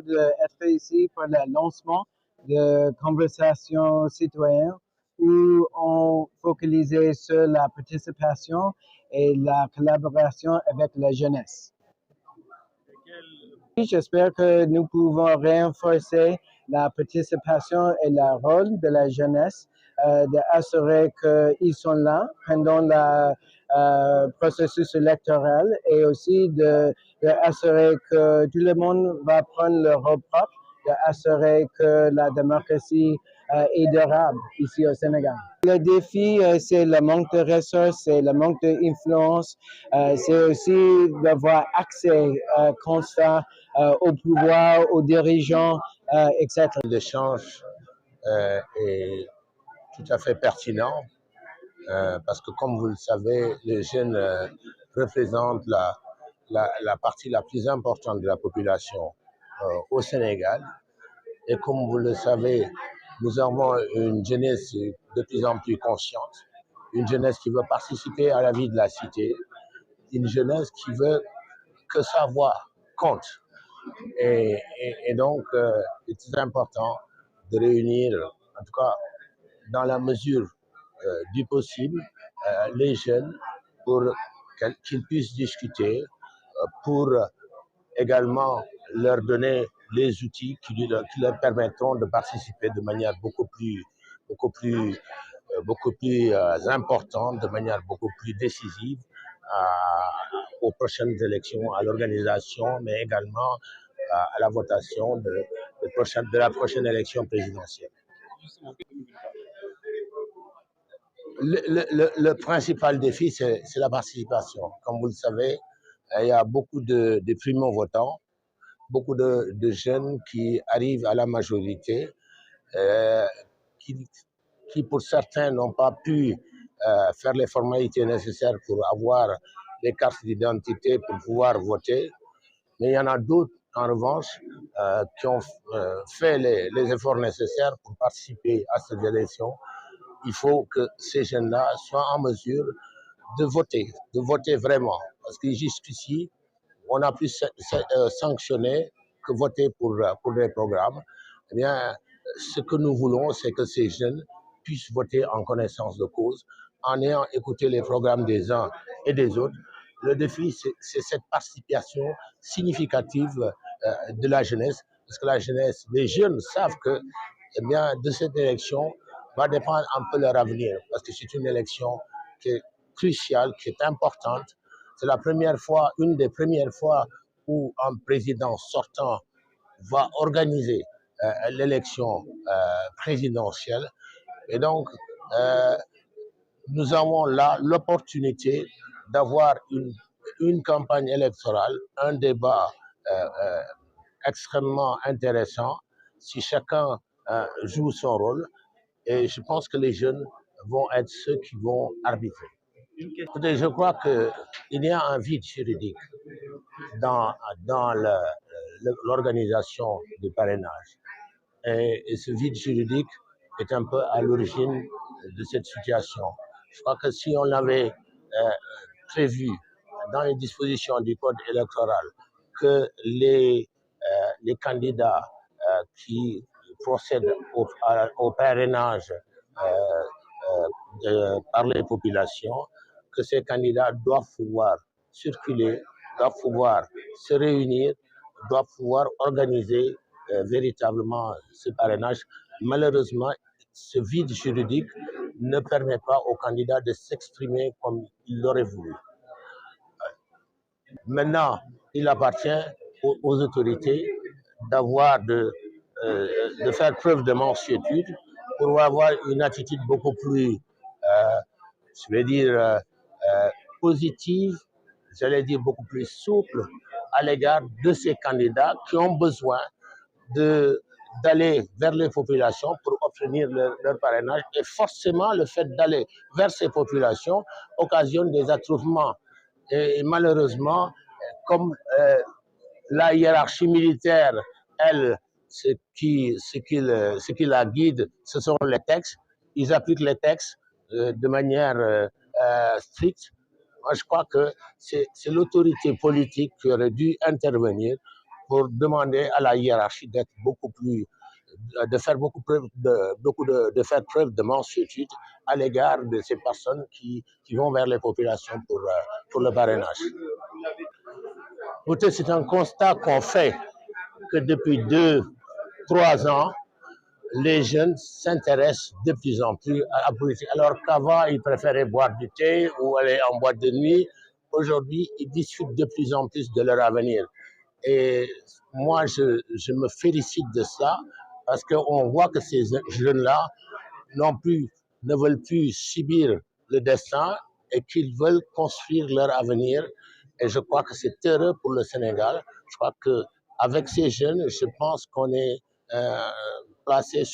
plaisir d'être ici pour le lancement de conversations citoyennes où on focalisait sur la participation et la collaboration avec la jeunesse. J'espère que nous pouvons renforcer la participation et le rôle de la jeunesse, d'assurer qu'ils sont là pendant le processus électoral et aussi d'assurer que tout le monde va prendre leur rôle propre, d'assurer que la démocratie est durable ici au Sénégal. Le défi, c'est le manque de ressources, c'est le manque d'influence, c'est aussi d'avoir accès constant au pouvoir, aux dirigeants, etc. L'échange est tout à fait pertinent parce que, comme vous le savez, les jeunes représentent la partie la plus importante de la population au Sénégal. Et comme vous le savez, nous avons une jeunesse de plus en plus consciente, une jeunesse qui veut participer à la vie de la cité, une jeunesse qui veut que sa voix compte. Et donc, c'est très important de réunir, en tout cas dans la mesure du possible, les jeunes pour qu'ils puissent discuter, pour également leur donner les outils qui leur permettront de participer de manière beaucoup plus importante, de manière beaucoup plus décisive aux prochaines élections, à l'organisation, mais également à la votation de la prochaine élection présidentielle. Le principal défi, c'est la participation. Comme vous le savez, il y a beaucoup de primo-votants, beaucoup de jeunes qui arrivent à la majorité, qui pour certains n'ont pas pu faire les formalités nécessaires pour avoir les cartes d'identité pour pouvoir voter. Mais il y en a d'autres, en revanche, qui ont fait les efforts nécessaires pour participer à cette élection. Il faut que ces jeunes-là soient en mesure de voter vraiment. Parce que jusqu'ici, on a pu sanctionner que voter pour les programmes. Eh bien, ce que nous voulons, c'est que ces jeunes puissent voter en connaissance de cause, en ayant écouté les programmes des uns et des autres. Le défi, c'est cette participation significative de la jeunesse, parce que la jeunesse, les jeunes savent que, eh bien, de cette élection va dépendre un peu leur avenir, parce que c'est une élection qui est cruciale, qui est importante. C'est la première fois, une des premières fois où un président sortant va organiser l'élection présidentielle. Et donc, nous avons là l'opportunité d'avoir une campagne électorale, un débat extrêmement intéressant si chacun joue son rôle. Et je pense que les jeunes vont être ceux qui vont arbitrer. Écoutez, je crois qu'il y a un vide juridique dans l'organisation du parrainage. Et ce vide juridique est un peu à l'origine de cette situation. Je crois que si on avait prévu dans les dispositions du code électoral que les candidats qui procèdent au parrainage par les populations, que ces candidats doivent pouvoir circuler, doivent pouvoir se réunir, doivent pouvoir organiser véritablement ce parrainage. Malheureusement, ce vide juridique ne permet pas aux candidats de s'exprimer comme ils l'auraient voulu. Maintenant, il appartient aux autorités de faire preuve de mansuétude pour avoir une attitude beaucoup plus, je vais dire, positive, j'allais dire beaucoup plus souple à l'égard de ces candidats qui ont besoin d'aller vers les populations pour obtenir leur parrainage. Et forcément, le fait d'aller vers ces populations occasionne des attroupements. Et malheureusement, comme la hiérarchie militaire, elle, ce qui la guide, ce sont les textes. Ils appliquent les textes de manière stricte. Moi, je crois que c'est l'autorité politique qui aurait dû intervenir pour demander à la hiérarchie d'être beaucoup plus, de faire de faire preuve de mansuétude à l'égard de ces personnes qui vont vers les populations pour le parrainage. C'est un constat qu'on fait que depuis 2-3 ans, les jeunes s'intéressent de plus en plus à la politique. Alors qu'avant, ils préféraient boire du thé ou aller en boîte de nuit. Aujourd'hui, ils discutent de plus en plus de leur avenir. Et moi, je me félicite de ça parce qu'on voit que ces jeunes-là ne veulent plus subir le destin et qu'ils veulent construire leur avenir. Et je crois que c'est heureux pour le Sénégal. Je crois qu'avec ces jeunes, je pense qu'on est placé